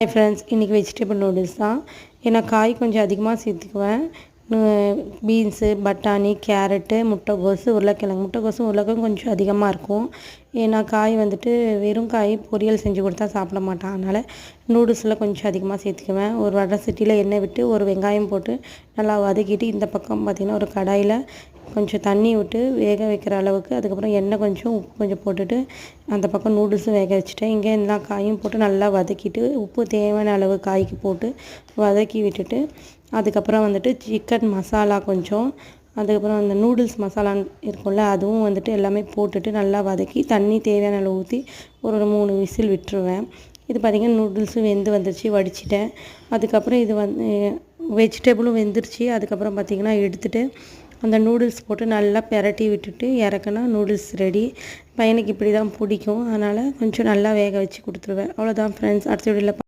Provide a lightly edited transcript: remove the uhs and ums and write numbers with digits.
Hi friends, இன்றைக்கி vegetable noodles தான். ஏன்னா காய் கொஞ்சம் அதிகமாக சேர்த்துக்குவேன். பீன்ஸு, பட்டாணி, கேரட்டு, முட்டைகோஸு, உருளைக்கிழங்கு. முட்டைகோஸும் உருளைக்கிழங்கும் கொஞ்சம் அதிகமாக இருக்கும். ஏன்னா காய் வந்துட்டு வெறும் காய் பொரியல் செஞ்சு கொடுத்தா சாப்பிட மாட்டான். அதனால் நூடுல்ஸில் கொஞ்சம் அதிகமாக சேர்த்துக்குவேன். ஒரு வடை சட்டியில் எண்ணெய் விட்டு ஒரு வெங்காயம் போட்டு நல்லா வதக்கிட்டு, இந்த பக்கம் பார்த்திங்கன்னா ஒரு கடாயில் கொஞ்சம் தண்ணி விட்டு வேக வைக்கிற அளவுக்கு, அதுக்கப்புறம் எண்ணெய் கொஞ்சம் உப்பு கொஞ்சம் போட்டுட்டு அந்த பக்கம் நூடுல்ஸும் வேக வச்சுட்டேன். இங்கே எல்லா காயும் போட்டு நல்லா வதக்கிட்டு உப்பு தேவையான அளவு காய்க்கு போட்டு வதக்கி விட்டுட்டு, அதுக்கப்புறம் வந்துட்டு சிக்கன் மசாலா கொஞ்சம், அதுக்கப்புறம் அந்த நூடுல்ஸ் மசாலான்னு இருக்கும்ல, அதுவும் வந்துட்டு எல்லாமே போட்டுட்டு நல்லா வதக்கி தண்ணி தேவையான அளவு ஊற்றி ஒரு 3 விசில் விட்டுருவேன். இது பார்த்திங்கன்னா நூடுல்ஸும் வெந்து வந்துருச்சு, வடிச்சிட்டேன். அதுக்கப்புறம் இது வெஜிடபிளும் வெந்துருச்சு. அதுக்கப்புறம் பார்த்திங்கன்னா எடுத்துகிட்டு அந்த நூடுல்ஸ் போட்டு நல்லா பெரட்டி விட்டுட்டு இறக்குனா நூடுல்ஸ் ரெடி. பையனுக்கு இப்படி தான் பிடிக்கும், அதனால் கொஞ்சம் நல்லா வேக வச்சு கொடுத்துருவேன். அவ்வளோதான் ஃப்ரெண்ட்ஸ். அடுத்த வீடியோவில்